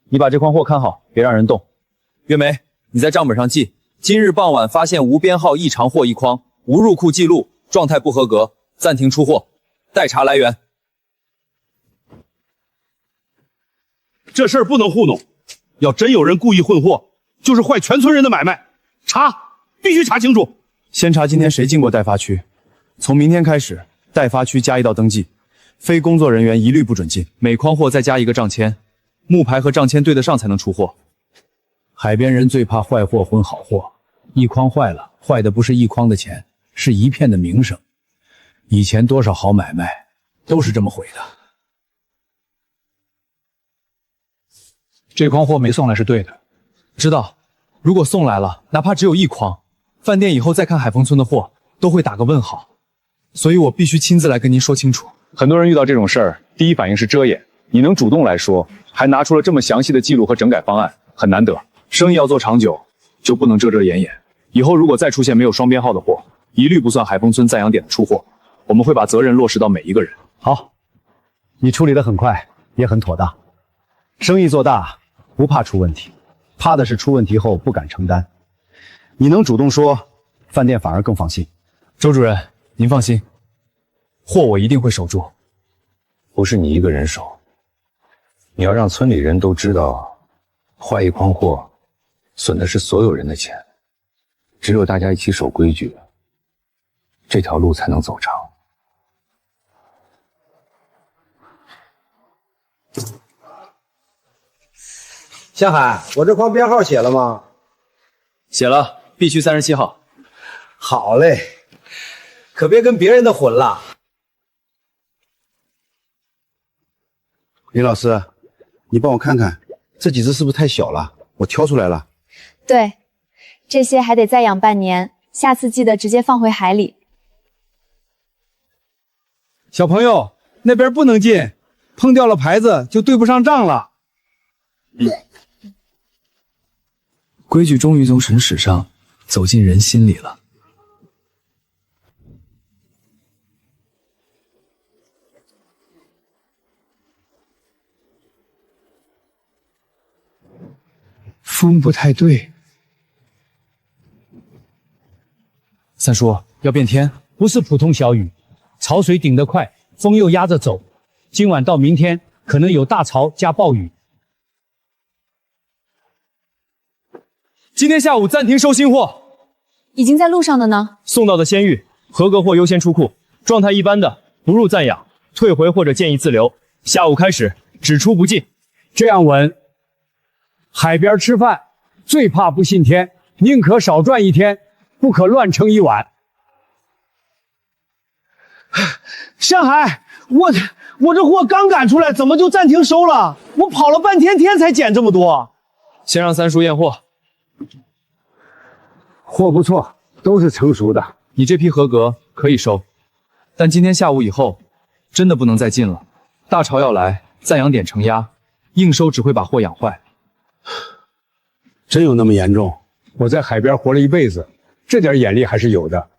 你把这筐货看好，别让人动。月梅，你在账本上记：今日傍晚发现无编号异常货1筐，无入库记录，状态不合格，暂停出货，待查来源。
这事儿不能糊弄，要真有人故意混货，就是坏全村人的买卖，查，必须查清楚。
先查今天谁进过代发区，从明天开始。代发区加1道登记，非工作人员一律不准进。每筐货再加1个账签，木牌和账签对得上才能出货。海边人最怕坏货混好货，一筐坏了，坏的不是一筐的钱，是一片的名声。以前多少好买卖都是这么毁的。
这筐货没送来是对的，
知道。如果送来了，哪怕只有1筐，饭店以后再看海丰村的货都会打个问号。所以我必须亲自来跟您说清楚。
很多人遇到这种事儿，第一反应是遮掩，你能主动来说，还拿出了这么详细的记录和整改方案，很难得。生意要做长久，就不能遮遮掩掩。以后如果再出现没有双编号的货，一律不算海丰村赞扬点的出货。我们会把责任落实到每一个人。
好，你处理得很快，也很妥当。生意做大，不怕出问题，怕的是出问题后不敢承担。你能主动说，饭店反而更放心。
周主任，您放心，货我一定会守住。
不是你一个人守，你要让村里人都知道，坏1筐货，损的是所有人的钱。只有大家一起守规矩，这条路才能走长。
向海，我这筐编号写了吗？
写了，必须37号。
好嘞，可别跟别人的混了。
李老师，你帮我看看，这几只是不是太小了？我挑出来了。
对，这些还得再养半年，下次记得直接放回海里。
小朋友，那边不能进，
碰掉了牌子就对不上账了。
规矩终于从神史上走进人心里了。
风不太对，
三叔要变天，
不是普通小雨，潮水顶得快，风又压着走。今晚到明天可能有大潮加暴雨。
今天下午暂停收新货，
已经在路上的呢。
送到的鲜芋合格货优先出库，状态一般的不入暂养，退回或者建议自留。下午开始只出不进，
这样稳。海边吃饭最怕不信天，宁可少赚一天，不可乱盛一碗。
向海，我这货刚赶出来，怎么就暂停收了？我跑了半天天才捡这么多。
先让三叔验货。
货不错，都是成熟的。
你这批合格，可以收。但今天下午以后，真的不能再进了。大潮要来，暂养点承压，硬收只会把货养坏。
真有那么严重？我在海边活了一辈子，这点眼力还是有的。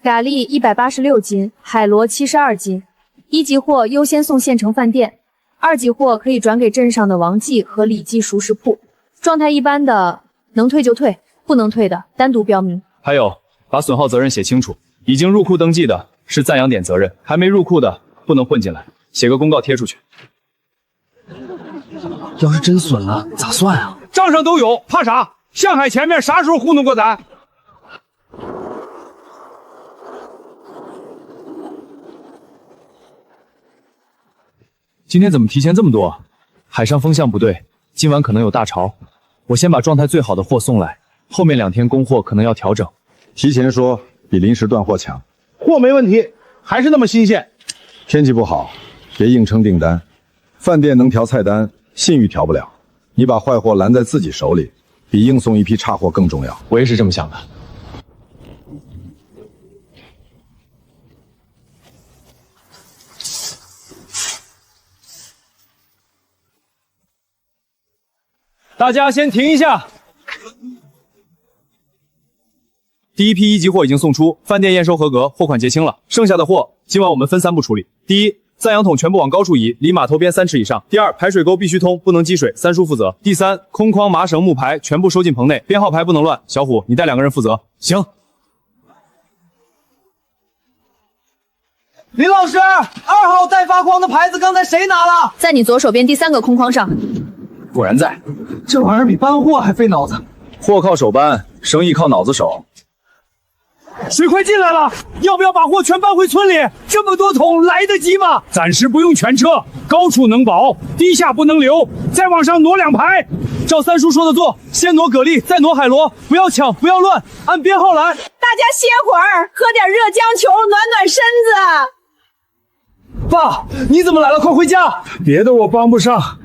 蛤蜊186斤，海螺72斤。1级货优先送县城饭店，2级货可以转给镇上的王记和李记熟食铺。状态一般的能退就退，不能退的单独标明。
还有，把损耗责任写清楚，已经入库登记的是暂养点责任，还没入库的不能混进来，写个公告贴出去。
要是真损了咋算啊？账上都有，怕啥？向海前面啥时候糊弄过咱？
今天怎么提前这么多？海上风向不对，今晚可能有大潮。我先把状态最好的货送来，后面2天供货可能要调整。
提前说比临时断货强。
货没问题，还是那么新鲜。
天气不好，别硬撑订单。饭店能调菜单，信誉调不了。你把坏货拦在自己手里，比硬送一批差货更重要。
我也是这么想的。
大家先停一下。第一批1级货已经送出，饭店验收合格，货款结清了。剩下的货今晚我们分3步处理。第一，暂养桶全部往高处移，离码头边3尺以上。第二，排水沟必须通，不能积水，三叔负责。第三，空筐、麻绳、木牌全部收进棚内，编号牌不能乱。小虎，你带2个人负责。行。
林老师，2号带发光的牌子刚才谁拿了？
在你左手边第3个空筐上。
果然在。
这玩意儿比搬货还费脑子。
货靠手搬，生意靠脑子手。
水快进来了，要不要把货全搬回村里？这么多桶来得及吗？暂时不用全车，高处能保，低下不能留。再往上挪2排，
照三叔说的做，先挪蛤蜊，再挪海螺，不要抢，不要乱，按编号来。
大家歇会儿，喝点热姜球暖暖身子。
爸，你怎么来了？快回家！别的我帮不上，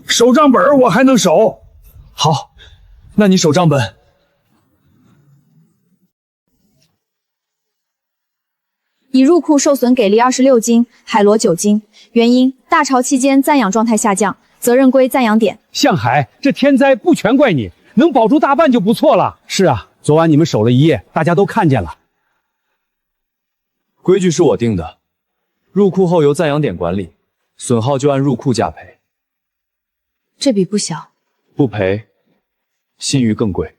手账本我还能守。
好，那你守账本。
已入库受损蛤蜊26斤，海螺9斤。原因：大潮期间暂养状态下降，责任归暂养点。
向海，这天灾不全怪你，能保住大半就不错了。是啊，昨晚你们守了一夜，大家都看见了。
规矩是我定的，入库后由暂养点管理，损耗就按入库价赔。
这笔不小。
不赔，信誉更贵。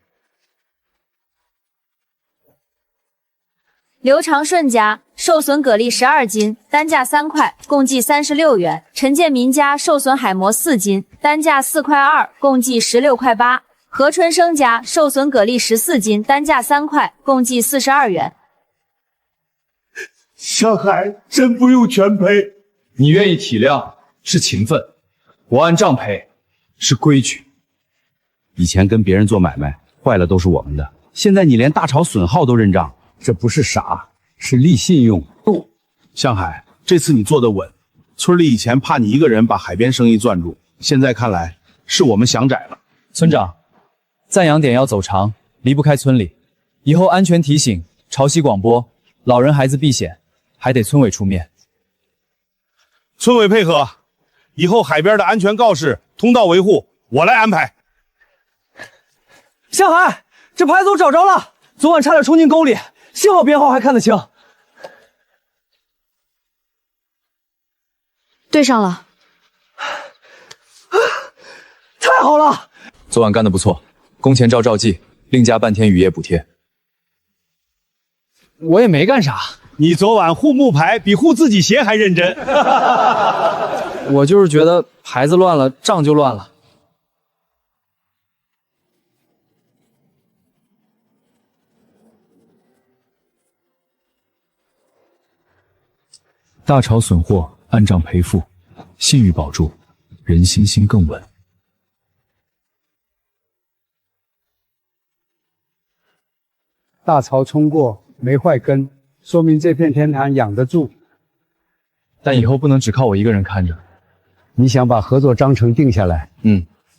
刘长顺家受损蛤蜊12斤，单价3块，共计36元。陈建民家受损海螺4斤，单价4块2，共计16块8。何春生家受损蛤蜊14斤，单价3块，共计42元。
向海真不用全赔，
你愿意体谅是情分，我按账赔是规矩。
以前跟别人做买卖，坏了都是我们的，现在你连大潮损耗都认账。
这不是傻，是立信用。
向海，这次你做得稳。村里以前怕你一个人把海边生意攥住，现在看来是我们想窄了。
村长，暂养点要走长，离不开村里。以后安全提醒、潮汐广播、老人孩子避险，还得村委出面。
村委配合，以后海边的安全告示、通道维护我来安排。
向海，这牌子我找着了，昨晚差点冲进沟里，幸好编号还看得清。
对上了，
太好了！
昨晚干得不错，工钱照记，另加半天雨夜补贴。
我也没干啥，
你昨晚护木牌比护自己鞋还认真。
我就是觉得牌子乱了，账就乱了。
大潮损货，按账赔付，信誉保住，人心更稳。
大潮冲过，没坏根，说明这片天坛养得住。
但以后不能只靠我一个人看着。
你想把合作章程定下来？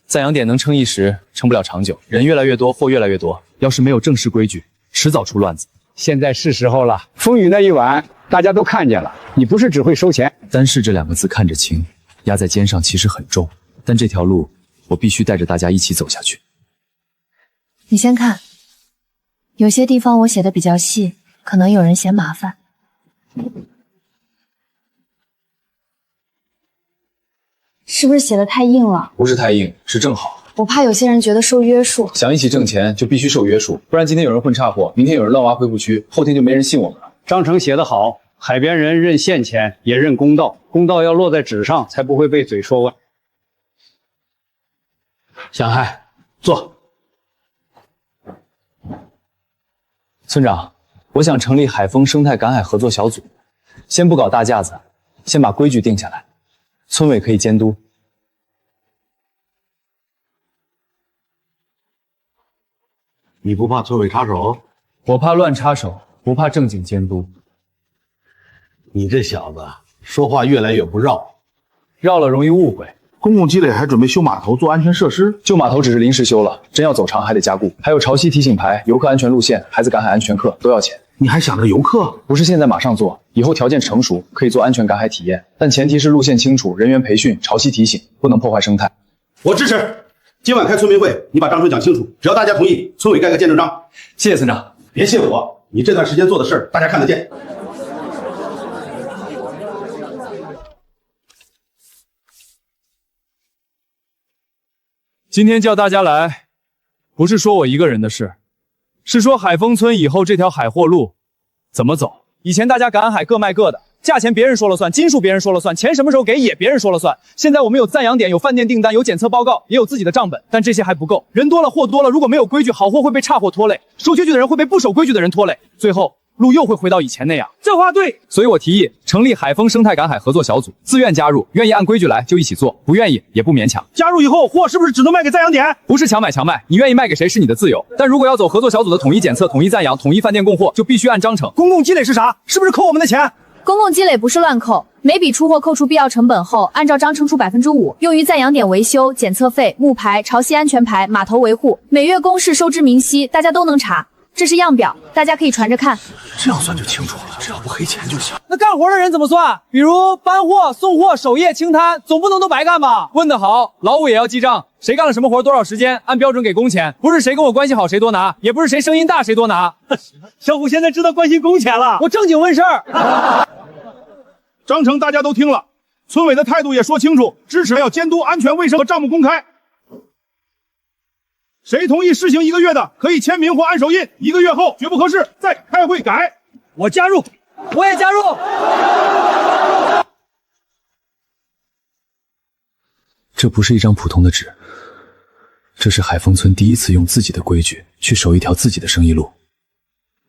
赞扬点能撑一时，撑不了长久。人越来越多，货越来越多，要是没有正式规矩，迟早出乱子。
现在是时候了，风雨那一晚，大家都看见了，你不是只会收钱。
单是这2个字看着轻，压在肩上其实很重，但这条路我必须带着大家一起走下去。
你先看，有些地方我写的比较细，可能有人嫌麻烦。是不是写的太硬了？
不是太硬，是正好。
我怕有些人觉得受约束。
想一起挣钱，就必须受约束，不然今天有人混差货，明天有人乱挖恢复区，后天就没人信我们了。
章程写得好，海边人认现钱，也认公道，公道要落在纸上，才不会被嘴说歪。
向海，坐。
村长，我想成立海丰生态赶海合作小组，先不搞大架子，先把规矩定下来，村委可以监督。
你不怕村委插手？
我怕乱插手，不怕正经监督。
你这小子说话越来越不绕，
绕了容易误会。
公共积累还准备修码头做安全设施，
旧码头只是临时修了，真要走长还得加固。还有潮汐提醒牌、游客安全路线、孩子赶海安全课都要钱。
你还想着游客？
不是现在马上做，以后条件成熟可以做安全赶海体验，但前提是路线清楚、人员培训、潮汐提醒，不能破坏生态。
我支持。今晚开村民会，你把章程讲清楚，只要大家同意，村委盖个见证章。
谢谢村长。
别谢我，你这段时间做的事儿，大家看得见。
今天叫大家来，不是说我一个人的事，是说海丰村以后这条海货路怎么走。
以前大家赶海各卖各的，价钱别人说了算，斤数别人说了算，钱什么时候给也别人说了算。现在我们有赞扬点，有饭店订单，有检测报告，也有自己的账本，但这些还不够。人多了，货多了，如果没有规矩，好货会被差货拖累，守规矩的人会被不守规矩的人拖累，最后路又会回到以前那样。这话对，
所以我提议成立海丰生态赶海合作小组，自愿加入，愿意按规矩来就一起做，不愿意也不勉强。
加入以后，货是不是只能卖给赞扬点？
不是强买强卖，你愿意卖给谁是你的自由。但如果要走合作小组的统一检测、统一赞扬、统一饭店供货，就必须按章程。
公共积累是啥？是不是扣我们的钱？
公共积累不是乱扣，每笔出货扣除必要成本后，按照章程出5%，用于赞扬点维修、检测费、木牌、潮汐安全牌、码头维护，每月公示收支明细，大家都能查。这是样表，大家可以传着看。
这样算就清楚了，只要不黑钱就行。
那干活的人怎么算？比如搬货、送货、守夜、清摊，总不能都白干吧？
问得好，劳务也要记账，谁干了什么活多少时间，按标准给工钱，不是谁跟我关系好谁多拿，也不是谁声音大谁多拿。
小虎现在知道关心工钱了，我正经问事儿。
章程大家都听了，村委的态度也说清楚，支持要监督安全卫生和账目公开。谁同意试行1个月的，可以签名或按手印，1个月后绝不合适，再开会改。
我加入，我也加入。
这不是一张普通的纸，这是海丰村第一次用自己的规矩去守一条自己的生意路。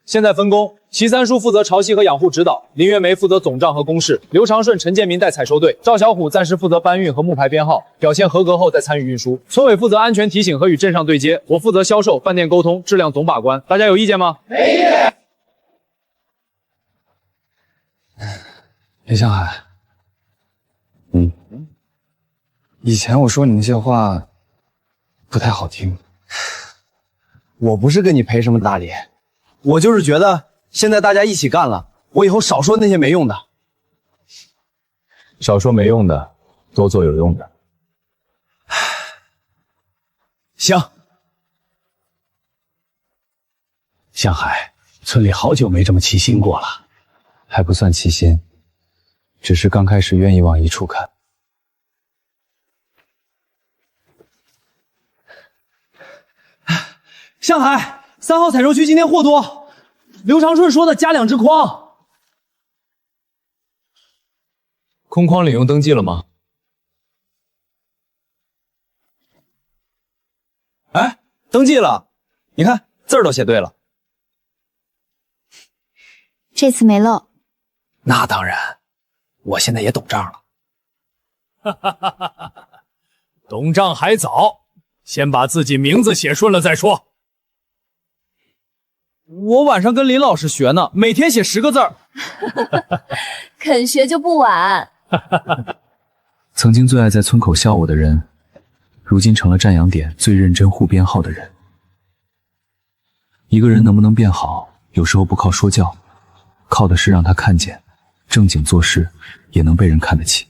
现在分工，齐三叔负责潮汐和养护指导，林月梅负责总账和公示，刘长顺、陈建民带采收队，赵小虎暂时负责搬运和木牌编号，表现合格后再参与运输。村委负责安全提醒和与镇上对接，我负责销售、饭店沟通、质量总把关。大家有意见吗？没意见。
林向海，以前我说你那些话不太好听，
我不是跟你赔什么大脸。我就是觉得现在大家一起干了，我以后少说那些没用的。
少说没用的，多做有用的。
香，向海，村里好久没这么齐心过了。
还不算齐心，只是刚开始愿意往一处看。
向海，3号采收区今天货多，刘长顺说的加2只筐。
空筐领用登记了吗？
哎，登记了，你看字儿都写对了。
这次没漏。
那当然，我现在也懂账了。哈哈哈哈哈！懂账还早，先把自己名字写顺了再说。
我晚上跟林老师学呢，每天写10个字儿。
肯学就不晚。
曾经最爱在村口笑我的人，如今成了战养点最认真护编号的人。一个人能不能变好，有时候不靠说教，靠的是让他看见，正经做事也能被人看得起。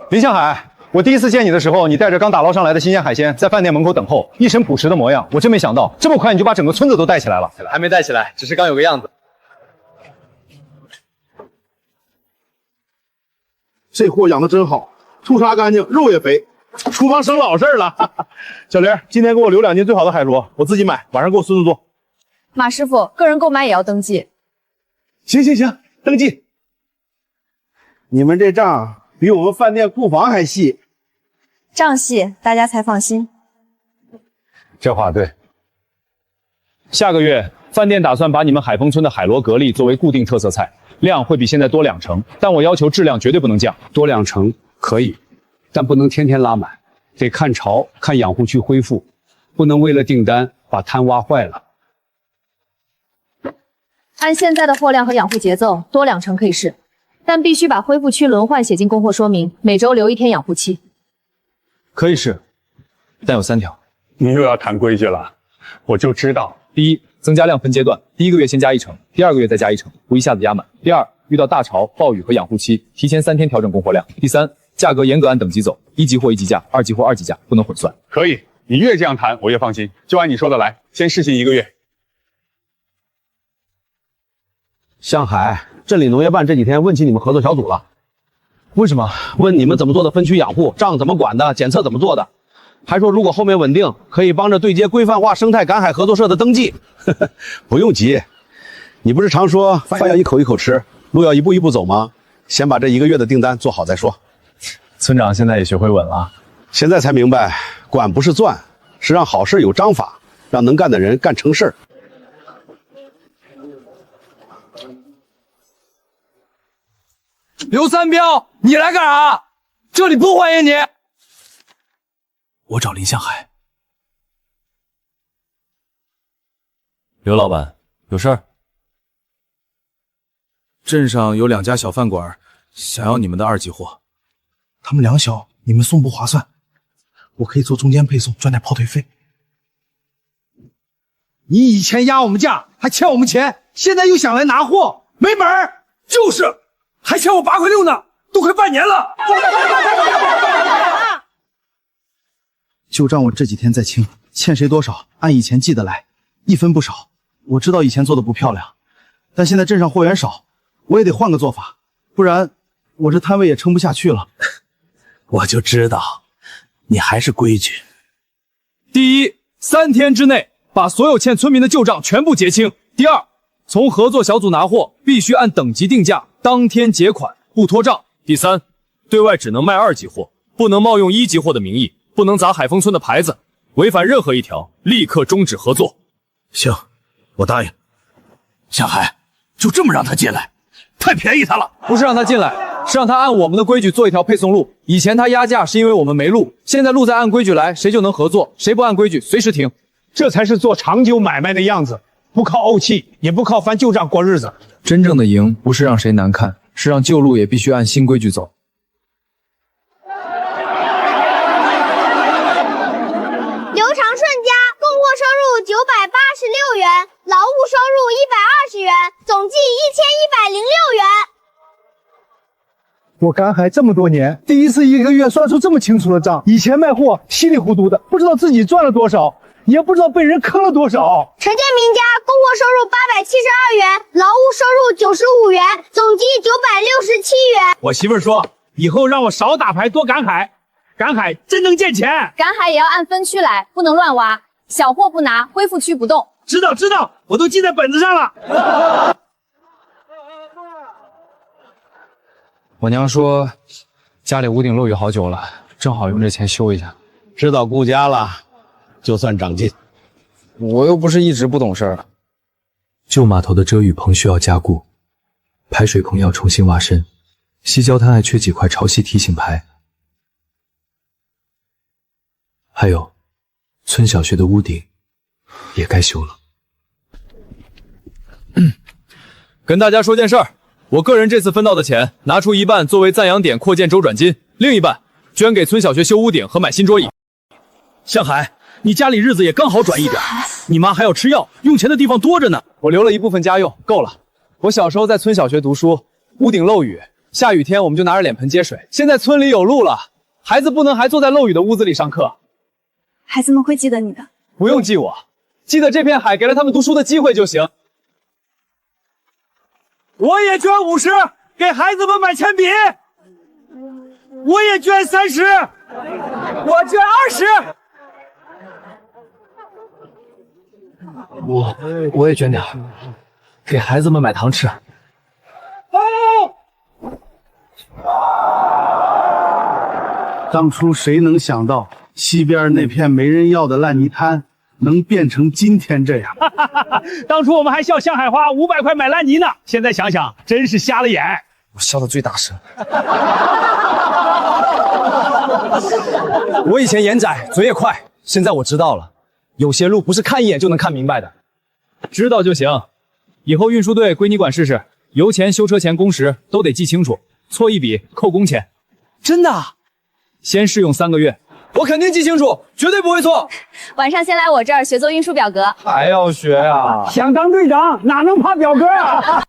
林向海，我第一次见你的时候，你带着刚打捞上来的新鲜海鲜，在饭店门口等候，一身朴实的模样，我真没想到这么快你就把整个村子都带起来了。
还没带起来，只是刚有个样子。
这货养的真好，吐沙干净，肉也肥，厨房省老事儿了。小玲，今天给我留2斤最好的海螺，我自己买，晚上给我孙子做。
马师傅，个人购买也要登记。
行，登记。你们这账比我们饭店库房还细。
账细，大家才放心。
这话对。下个月饭店打算把你们海丰村的海螺蛤蜊作为固定特色菜，量会比现在多2成，但我要求质量绝对不能降。
多2成可以，但不能天天拉满，得看潮，看养护区恢复，不能为了订单把滩挖坏了。
按现在的货量和养护节奏，多2成可以试，但必须把恢复区轮换写进供货说明，每周留1天养护期。
可以是，但有3条。
你又要谈规矩了，我就知道。
第一，增加量分阶段，第1个月先加1成，第2个月再加1成，不一下子压满。第二，遇到大潮、暴雨和养护期，提前3天调整供货量。第三，价格严格按等级走，1级货1级价，2级货2级价，不能混算。
可以，你越这样谈，我越放心。就按你说的来，先试行1个月。
向海，镇里农业办这几天问起你们合作小组了。为什么？问你们怎么做的分区养护，账怎么管的，检测怎么做的，还说如果后面稳定，可以帮着对接规范化生态赶海合作社的登记。
不用急，你不是常说饭要一口一口吃，路要一步一步走吗？先把这1个月的订单做好再说。
村长现在也学会稳了，
现在才明白，管不是钻，是让好事有章法，让能干的人干成事儿。
刘三彪，你来干啥？这里不欢迎你。
我找林向海。
刘老板，有事儿？
镇上有2家小饭馆想要你们的2级货，
他们量小，你们送不划算，我可以做中间配送，赚点跑腿费。
你以前压我们价，还欠我们钱，现在又想来拿货，没门儿！
就是，还欠我8块6呢，都快半年了。
旧账我这几天在清，欠谁多少，按以前记得来，1分不少。我知道以前做的不漂亮，但现在镇上货源少，我也得换个做法，不然我这摊位也撑不下去了。
我就知道，你还是规矩。
第一，3天之内把所有欠村民的旧账全部结清。第二，从合作小组拿货必须按等级定价，当天结款，不拖账。
第三，对外只能卖2级货，不能冒用1级货的名义，不能砸海丰村的牌子，违反任何一条，立刻终止合作。
行，我答应。
向海，就这么让他进来，太便宜他了。
不是让他进来，是让他按我们的规矩做一条配送路。以前他压价是因为我们没路，现在路再按规矩来，谁就能合作，谁不按规矩随时停。
这才是做长久买卖的样子，不靠怄气，也不靠翻旧账过日子。
真正的赢不是让谁难看，是让旧路也必须按新规矩走。
刘长顺家供货收入986元，劳务收入120元，总计1106元。
我赶海这么多年，第一次一个月算出这么清楚的账。以前卖货稀里糊涂的，不知道自己赚了多少，也不知道被人坑了多少。
陈建明家供货收入872元，劳务收入95元，总计967元。
我媳妇儿说，以后让我少打牌，多赶海，赶海真能见钱。
赶海也要按分区来，不能乱挖，小货不拿，恢复区不动。
知道，我都记在本子上了。
我娘说家里屋顶漏雨好久了，正好用这钱修一下。
知道顾家了，就算长进。
我又不是一直不懂事儿。
旧码头的遮雨棚需要加固，排水孔要重新挖深，西郊滩还缺几块潮汐提醒牌。还有，村小学的屋顶也该修了。
跟大家说件事儿，我个人这次分到的钱，拿出一半作为赞扬点扩建周转金，另一半捐给村小学修屋顶和买新桌椅。
向海，你家里日子也刚好转一点，你妈还要吃药，用钱的地方多着呢。
我留了一部分家用，够了。我小时候在村小学读书，屋顶漏雨，下雨天我们就拿着脸盆接水。现在村里有路了，孩子不能还坐在漏雨的屋子里上课。
孩子们会记得你的。
不用记我，记得这片海给了他们读书的机会就行。
我也捐50，给孩子们买铅笔。我也捐30，我捐
20。我也捐点，给孩子们买糖吃。
当初谁能想到西边那片没人要的烂泥滩能变成今天这样？
当初我们还笑向海花500块买烂泥呢，现在想想真是瞎了眼。
我笑得最大声。
我以前眼窄，嘴也快，现在我知道了，有些路不是看一眼就能看明白的。知道就行，以后运输队归你管试试，油钱、修车钱、工时都得记清楚，错一笔扣工钱。真的？先试用3个月，我肯定记清楚，绝对不会错。
晚上先来我这儿学做运输表格。
还要学呀？
想当队长哪能怕表格啊？